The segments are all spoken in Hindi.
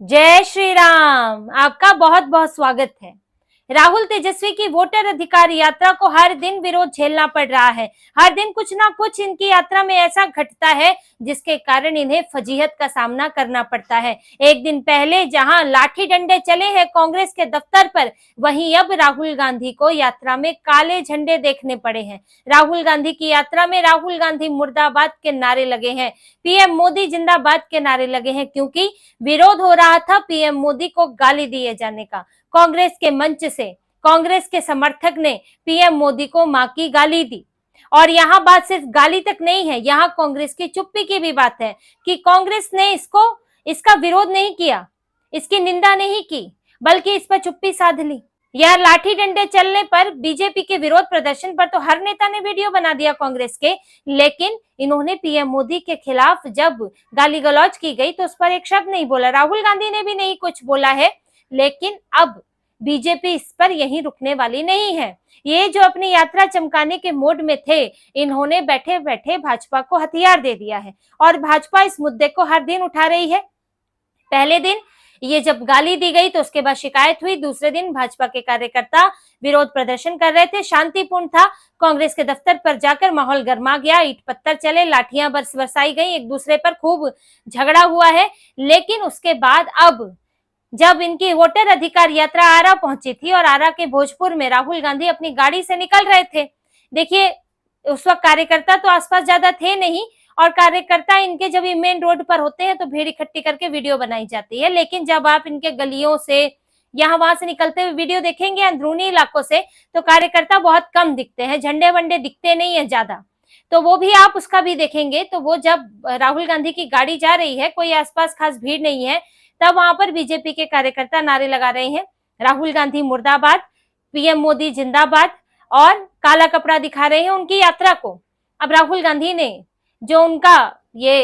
जय श्री राम। आपका बहुत बहुत स्वागत है। राहुल तेजस्वी की वोटर अधिकार यात्रा को हर दिन विरोध झेलना पड़ रहा है। हर दिन कुछ ना कुछ इनकी यात्रा में ऐसा घटता है जिसके कारण इन्हें फजीहत का सामना करना पड़ता है। एक दिन पहले जहां लाठी डंडे चले हैं कांग्रेस के दफ्तर पर, वहीं अब राहुल गांधी को यात्रा में काले झंडे देखने पड़े हैं। राहुल गांधी की यात्रा में राहुल गांधी मुर्दाबाद के नारे लगे हैं, पीएम मोदी जिंदाबाद के नारे लगे हैं, क्योंकि विरोध हो रहा था पीएम मोदी को गाली दिए जाने का। कांग्रेस के मंच से कांग्रेस के समर्थक ने पीएम मोदी को मां की गाली दी। और यहाँ बात सिर्फ गाली तक नहीं है, यहाँ कांग्रेस की चुप्पी की भी बात है कि कांग्रेस ने इसका विरोध नहीं किया, इसकी निंदा नहीं की, बल्कि इस पर चुप्पी साध ली। यह लाठी डंडे चलने पर, बीजेपी के विरोध प्रदर्शन पर तो हर नेता ने वीडियो बना दिया कांग्रेस के, लेकिन इन्होंने पीएम मोदी के खिलाफ जब गाली गलौज की गई तो उस पर एक शब्द नहीं बोला। राहुल गांधी ने भी नहीं कुछ बोला है, लेकिन अब बीजेपी इस पर यहीं रुकने वाली नहीं है। ये जो अपनी यात्रा चमकाने के मोड में थे, इन्होंने बैठे बैठे भाजपा को हथियार दे दिया है और भाजपा इस मुद्दे को हर दिन उठा रही है। पहले दिन ये जब गाली दी गई तो उसके बाद शिकायत हुई, दूसरे दिन भाजपा के कार्यकर्ता विरोध प्रदर्शन कर रहे थे, शांतिपूर्ण था। कांग्रेस के दफ्तर पर जाकर माहौल गर्मा गया, ईंट पत्थर चले, लाठियां बरसाई गई, एक दूसरे पर खूब झगड़ा हुआ है। लेकिन उसके बाद अब जब इनकी वोटर अधिकार यात्रा आरा पहुंची थी और आरा के भोजपुर में राहुल गांधी अपनी गाड़ी से निकल रहे थे, देखिए उस वक्त कार्यकर्ता तो आसपास ज्यादा थे नहीं, और कार्यकर्ता इनके जब ये मेन रोड पर होते हैं तो भीड़ इकट्ठी करके वीडियो बनाई जाती है। लेकिन जब आप इनके गलियों से यहाँ वहां से निकलते हुए वीडियो देखेंगे अंदरूनी इलाकों से, तो कार्यकर्ता बहुत कम दिखते हैं, झंडे वंडे दिखते नहीं है ज्यादा। तो वो भी आप उसका भी देखेंगे, तो वो जब राहुल गांधी की गाड़ी जा रही है, कोई आसपास खास भीड़ नहीं है, तब वहां पर बीजेपी के कार्यकर्ता नारे लगा रहे हैं, राहुल गांधी मुर्दाबाद, पीएम मोदी जिंदाबाद, और काला कपड़ा दिखा रहे हैं उनकी यात्रा को। अब राहुल गांधी ने जो उनका ये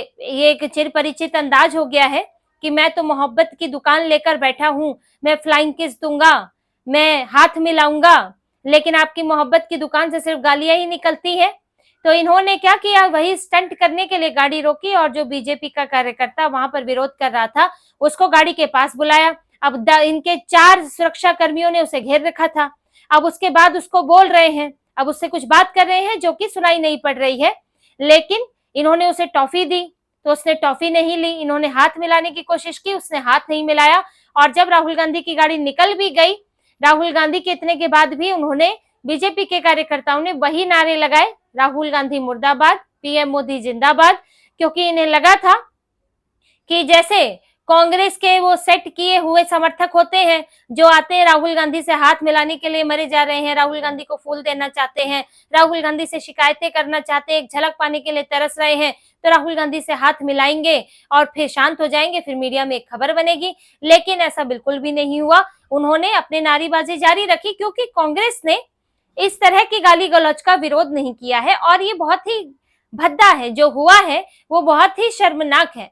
एक चिर परिचित अंदाज हो गया है कि मैं तो मोहब्बत की दुकान लेकर बैठा हूं, मैं फ्लाइंग किस दूंगा, मैं हाथ मिलाऊंगा, लेकिन आपकी मोहब्बत की दुकान से सिर्फ गालियां ही निकलती है। तो इन्होंने क्या किया, वही स्टंट करने के लिए गाड़ी रोकी और जो बीजेपी का कार्यकर्ता वहां पर विरोध कर रहा था उसको गाड़ी के पास बुलाया। अब इनके 4 सुरक्षा कर्मियों ने उसे घेर रखा था। अब उसके बाद उसको बोल रहे हैं, अब उससे कुछ बात कर रहे हैं जो कि सुनाई नहीं पड़ रही है, लेकिन इन्होंने उसे टॉफी दी तो उसने टॉफी नहीं ली। इन्होंने हाथ मिलाने की कोशिश की, उसने हाथ नहीं मिलाया। और जब राहुल गांधी की गाड़ी निकल भी गई, राहुल गांधी के इतने के बाद भी उन्होंने, बीजेपी के कार्यकर्ताओं ने वही नारे लगाए, राहुल गांधी मुर्दाबाद, पीएम मोदी जिंदाबाद, क्योंकि इन्हें लगा था कि जैसे कांग्रेस के वो सेट किए हुए समर्थक होते हैं जो आते हैं राहुल गांधी से हाथ मिलाने के लिए मरे जा रहे हैं, राहुल गांधी को फूल देना चाहते हैं, राहुल गांधी से शिकायतें करना चाहते हैं, एक झलक पाने के लिए तरस रहे हैं, तो राहुल गांधी से हाथ मिलाएंगे और फिर शांत हो जाएंगे, फिर मीडिया में एक खबर बनेगी। लेकिन ऐसा बिल्कुल भी नहीं हुआ। उन्होंने अपनी नारेबाजी जारी रखी, क्योंकि कांग्रेस ने इस तरह की गाली गलौज का विरोध नहीं किया है और ये बहुत ही भद्दा है। जो हुआ है वो बहुत ही शर्मनाक है।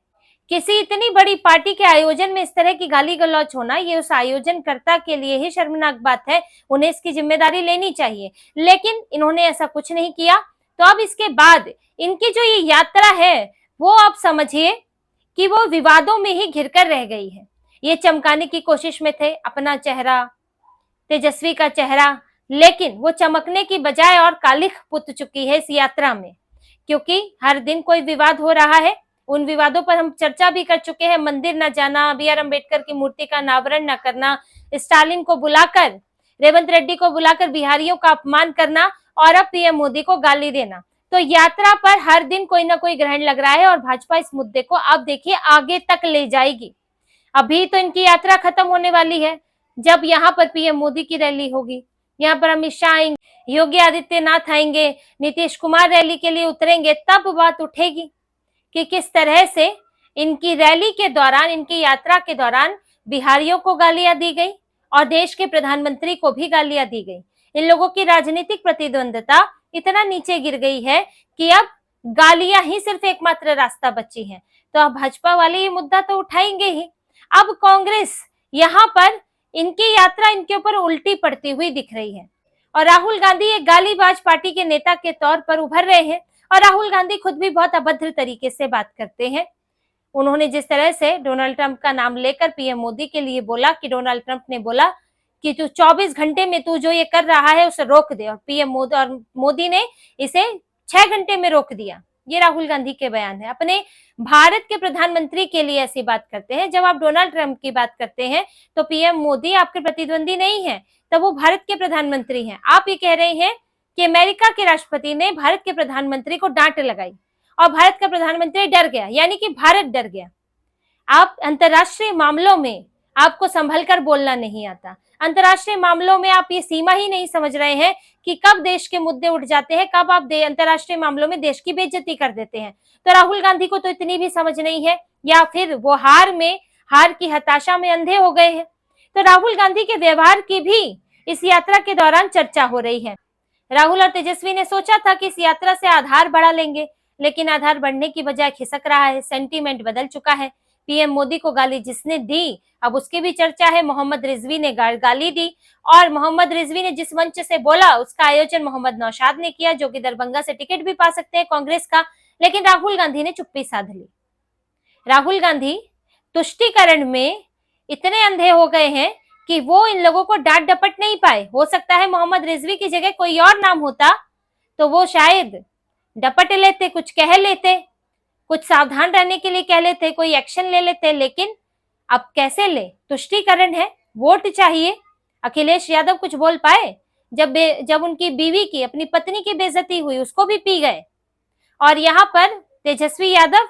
किसी इतनी बड़ी पार्टी के आयोजन में इस तरह की गाली गलौज होना, ये उस आयोजनकर्ता के लिए ही शर्मनाक बात है, उन्हें इसकी जिम्मेदारी लेनी चाहिए। लेकिन इन्होंने ऐसा कुछ नहीं किया। तो अब इसके बाद इनकी जो ये यात्रा है वो आप समझिए कि वो विवादों में ही घिरकर रह गई है। ये चमकाने की कोशिश में थे अपना चेहरा, तेजस्वी का चेहरा, लेकिन वो चमकने की बजाय और कालिख पुत चुकी है इस यात्रा में, क्योंकि हर दिन कोई विवाद हो रहा है। उन विवादों पर हम चर्चा भी कर चुके हैं, मंदिर न जाना, बी आर अम्बेडकर की मूर्ति का अनावरण न करना, स्टालिन को बुलाकर, रेवंत रेड्डी को बुलाकर बिहारियों का अपमान करना, और अब पीएम मोदी को गाली देना। तो यात्रा पर हर दिन कोई ना कोई ग्रहण लग रहा है और भाजपा इस मुद्दे को आप देखिए आगे तक ले जाएगी। अभी तो इनकी यात्रा खत्म होने वाली है, जब यहाँ पर पीएम मोदी की रैली होगी, यहाँ पर अमित शाह आएंगे, योगी आदित्यनाथ आएंगे, नीतीश कुमार रैली के लिए उतरेंगे, तब बात उठेगी कि किस तरह से इनकी रैली के दौरान, इनकी यात्रा के दौरान बिहारियों को गालियां दी गई और देश के प्रधानमंत्री को भी गालियां दी गई। इन लोगों की राजनीतिक प्रतिद्वंदता इतना नीचे गिर गई है कि अब गालियां ही सिर्फ एकमात्र रास्ता बची है। तो अब भाजपा वाले ये मुद्दा तो उठाएंगे ही। अब कांग्रेस यहाँ पर, इनकी यात्रा इनके ऊपर उल्टी पड़ती हुई दिख रही है और राहुल गांधी एक गालीबाज पार्टी के नेता के तौर पर उभर रहे हैं। और राहुल गांधी खुद भी बहुत अभद्र तरीके से बात करते हैं। उन्होंने जिस तरह से डोनाल्ड ट्रंप का नाम लेकर पीएम मोदी के लिए बोला कि डोनाल्ड ट्रंप ने बोला कि तू 24 घंटे में तू जो ये कर रहा है उसे रोक दे, और पीएम मोदी ने इसे 6 घंटे में रोक दिया। ये राहुल गांधी के बयान है। अपने भारत के प्रधानमंत्री के लिए ऐसी बात करते हैं। जब आप डोनाल्ड ट्रंप की बात करते हैं तो पीएम मोदी आपके प्रतिद्वंदी नहीं है, तब वो भारत के प्रधानमंत्री हैं। आप ये कह रहे हैं कि अमेरिका के राष्ट्रपति ने भारत के प्रधानमंत्री को डांट लगाई और भारत का प्रधानमंत्री डर गया, यानी कि भारत डर गया। आप अंतर्राष्ट्रीय मामलों में आपको संभल कर बोलना नहीं आता। अंतर्राष्ट्रीय मामलों में आप ये सीमा ही नहीं समझ रहे हैं कि कब देश के मुद्दे उठ जाते हैं, कब आप अंतर्राष्ट्रीय मामलों में देश की बेइज्जती कर देते हैं। तो राहुल गांधी को तो इतनी भी समझ नहीं है, या फिर वो हार की हताशा में अंधे हो गए हैं। तो राहुल गांधी के व्यवहार की भी इस यात्रा के दौरान चर्चा हो रही है। राहुल और तेजस्वी ने सोचा था कि इस यात्रा से आधार बढ़ा लेंगे, लेकिन आधार बढ़ने की बजाय खिसक रहा है। सेंटीमेंट बदल चुका है। पीएम मोदी को गाली जिसने दी, अब उसकी भी चर्चा है। मोहम्मद रिजवी ने गाली दी, और मोहम्मद रिजवी ने जिस मंच से बोला उसका आयोजन मोहम्मद नौशाद ने किया, जो कि दरभंगा से टिकट भी पा सकते हैं कांग्रेस का। लेकिन राहुल गांधी ने चुप्पी साध ली। राहुल गांधी तुष्टीकरण में इतने अंधे हो गए हैं कि वो इन लोगों को डांट डपट नहीं पाए। हो सकता है मोहम्मद रिजवी की जगह कोई और नाम होता तो वो शायद डपट लेते, कुछ कह लेते, कुछ सावधान रहने के लिए कह लेते, कोई एक्शन ले लेते। लेकिन अब कैसे ले? तुष्टीकरण है, वोट चाहिए। अखिलेश यादव कुछ बोल पाए? जब उनकी बीवी की, अपनी पत्नी की बेइज्जती हुई, उसको भी पी गए। और यहाँ पर तेजस्वी यादव,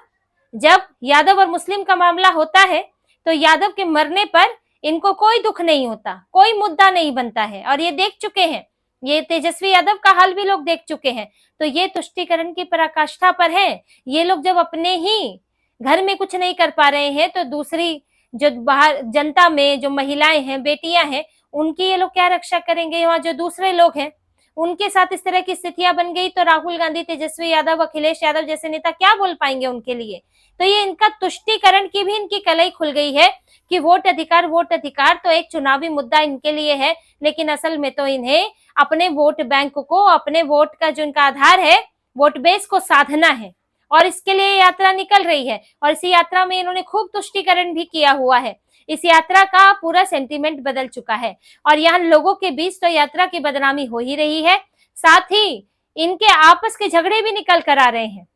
जब यादव और मुस्लिम का मामला होता है तो यादव के मरने पर इनको कोई दुख नहीं होता, कोई मुद्दा नहीं बनता है। और ये देख चुके हैं, ये तेजस्वी यादव का हाल भी लोग देख चुके हैं। तो ये तुष्टीकरण की पराकाष्ठा पर है। ये लोग जब अपने ही घर में कुछ नहीं कर पा रहे हैं तो दूसरी जो बाहर जनता में जो महिलाएं हैं, बेटियां हैं, उनकी ये लोग क्या रक्षा करेंगे? वहां जो दूसरे लोग हैं उनके साथ इस तरह की स्थितियां बन गई तो राहुल गांधी, तेजस्वी यादव, अखिलेश यादव जैसे नेता क्या बोल पाएंगे उनके लिए? तो ये इनका तुष्टीकरण की भी इनकी कलई खुल गई है कि वोट अधिकार तो एक चुनावी मुद्दा इनके लिए है, लेकिन असल में तो इन्हें अपने वोट बैंक को, अपने वोट का जो इनका आधार है, वोट बेस को साधना है। और इसके लिए यात्रा निकल रही है, और इसी यात्रा में इन्होंने खूब तुष्टीकरण भी किया हुआ है। इस यात्रा का पूरा सेंटीमेंट बदल चुका है, और यहाँ लोगों के बीच तो यात्रा की बदनामी हो ही रही है, साथ ही इनके आपस के झगड़े भी निकल कर आ रहे हैं।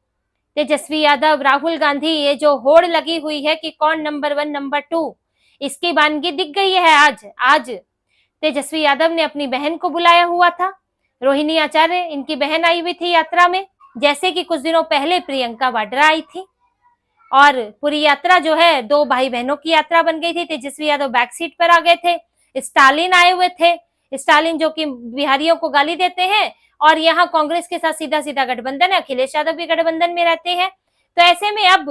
तेजस्वी यादव, राहुल गांधी, ये जो होड़ लगी हुई है कि कौन नंबर 1 नंबर 2, इसकी वानगी दिख गई है। आज तेजस्वी यादव ने अपनी बहन को बुलाया हुआ था, रोहिणी आचार्य, इनकी बहन आई हुई थी यात्रा में, जैसे कि कुछ दिनों पहले प्रियंका वाड्रा आई थी। और पूरी यात्रा जो है 2 भाई बहनों की यात्रा बन गई थी। तेजस्वी यादव बैक सीट पर आ गए थे। स्टालिन आए हुए थे, स्टालिन जो कि बिहारियों को गाली देते हैं, और यहाँ कांग्रेस के साथ सीधा सीधा गठबंधन है। अखिलेश यादव भी गठबंधन में रहते हैं। तो ऐसे में अब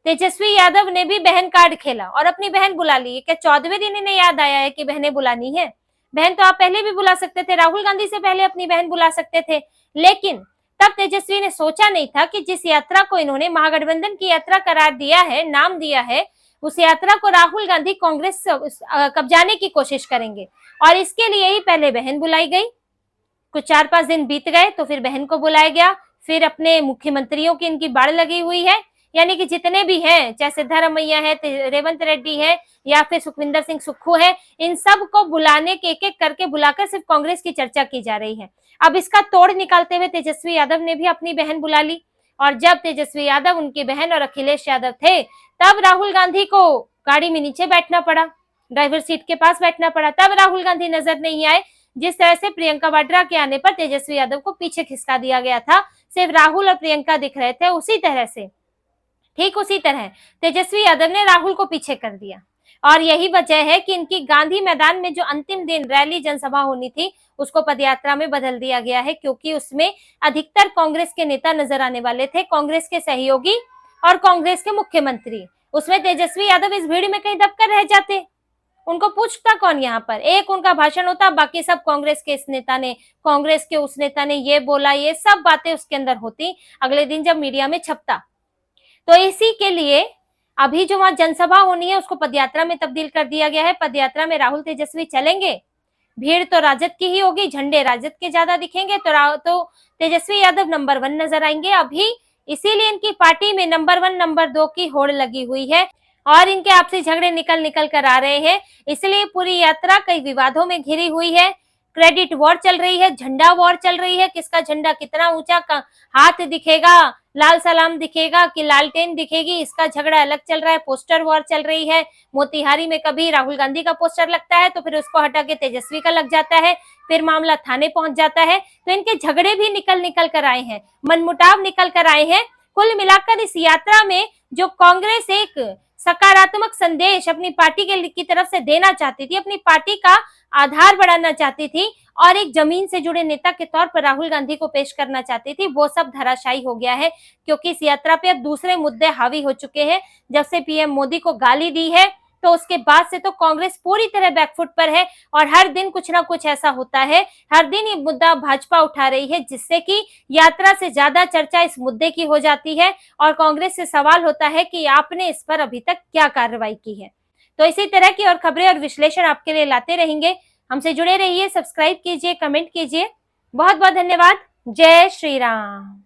तेजस्वी यादव ने भी बहन कार्ड खेला और अपनी बहन बुला ली। क्या 14वें दिन इन्हें याद आया है कि बहनें बुलानी है? बहन तो आप पहले भी बुला सकते थे, राहुल गांधी से पहले अपनी बहन बुला सकते थे। लेकिन तब तेजस्वी ने सोचा नहीं था कि जिस यात्रा को इन्होंने महागठबंधन की यात्रा करार दिया है, नाम दिया है, उस यात्रा को राहुल गांधी कांग्रेस कब्जाने की कोशिश करेंगे, और इसके लिए ही पहले बहन बुलाई गई। कुछ 4-5 दिन बीत गए तो फिर बहन को बुलाया गया। फिर अपने मुख्यमंत्रियों की इनकी बाढ़ लगी हुई है, यानी कि जितने भी हैं, चाहे सिद्धारमैया है, रेवंत रेड्डी है, या फिर सुखविंदर सिंह सुक्खू है, इन सब को बुलाने के एक एक करके बुलाकर सिर्फ कांग्रेस की चर्चा की जा रही है। अब इसका तोड़ निकालते हुए तेजस्वी यादव ने भी अपनी बहन बुला ली, और जब तेजस्वी यादव, उनकी बहन और अखिलेश यादव थे, तब राहुल गांधी को गाड़ी में नीचे बैठना पड़ा, ड्राइवर सीट के पास बैठना पड़ा। तब राहुल गांधी नजर नहीं आए। जिस तरह से प्रियंका वाड्रा के आने पर तेजस्वी यादव को पीछे खिसका दिया गया था, सिर्फ राहुल और प्रियंका दिख रहे थे, उसी तरह से, ठीक उसी तरह तेजस्वी यादव ने राहुल को पीछे कर दिया। और यही वजह है कि इनकी गांधी मैदान में जो अंतिम दिन रैली जनसभा होनी थी, उसको पदयात्रा में बदल दिया गया है, क्योंकि उसमें अधिकतर कांग्रेस के नेता नजर आने वाले थे, कांग्रेस के सहयोगी और कांग्रेस के मुख्यमंत्री। उसमें तेजस्वी यादव इस भीड़ में कहीं दबकर रह जाते, उनको पूछता कौन? यहाँ पर एक उनका भाषण होता, बाकी सब कांग्रेस के इस नेता ने, कांग्रेस के उस नेता ने ये बोला, ये सब बातें उसके अंदर होती अगले दिन जब मीडिया में छपता। तो इसी के लिए अभी जो वहां जनसभा होनी है उसको पदयात्रा में तब्दील कर दिया गया है। पदयात्रा में राहुल तेजस्वी चलेंगे, भीड़ तो राजद की ही होगी, झंडे राजद के ज्यादा दिखेंगे, तो तेजस्वी यादव नंबर 1 नजर आएंगे। अभी इसीलिए इनकी पार्टी में नंबर 1 नंबर 2 की होड़ लगी हुई है और इनके आपसी झगड़े निकल निकल कर आ रहे हैं। इसलिए पूरी यात्रा कई विवादों में घिरी हुई है। क्रेडिट वॉर चल रही है, झंडा वॉर चल रही है, किसका झंडा कितना ऊंचा हाथ दिखेगा, लाल सलाम दिखेगा कि लालटेन दिखेगी, इसका झगड़ा अलग चल रहा है। पोस्टर वॉर चल रही है। मोतिहारी में कभी राहुल गांधी का पोस्टर लगता है तो फिर उसको हटा के तेजस्वी का लग जाता है, फिर मामला थाने पहुंच जाता है। तो इनके झगड़े भी निकल निकल कर आए हैं, मनमुटाव निकल कर आए हैं। कुल मिलाकर इस यात्रा में जो कांग्रेस एक सकारात्मक संदेश अपनी पार्टी की तरफ से देना चाहती थी, अपनी पार्टी का आधार बढ़ाना चाहती थी और एक जमीन से जुड़े नेता के तौर पर राहुल गांधी को पेश करना चाहती थी, वो सब धराशायी हो गया है। क्योंकि इस यात्रा पे अब दूसरे मुद्दे हावी हो चुके हैं। जब से पीएम मोदी को गाली दी है तो उसके बाद से तो कांग्रेस पूरी तरह बैकफुट पर है और हर दिन कुछ ना कुछ ऐसा होता है, हर दिन ये मुद्दा भाजपा उठा रही है, जिससे कि यात्रा से ज्यादा चर्चा इस मुद्दे की हो जाती है और कांग्रेस से सवाल होता है कि आपने इस पर अभी तक क्या कार्रवाई की है। तो इसी तरह की और खबरें और विश्लेषण आपके लिए लाते रहेंगे। हमसे जुड़े रहिए, सब्सक्राइब कीजिए, कमेंट कीजिए। बहुत बहुत धन्यवाद। जय श्री राम।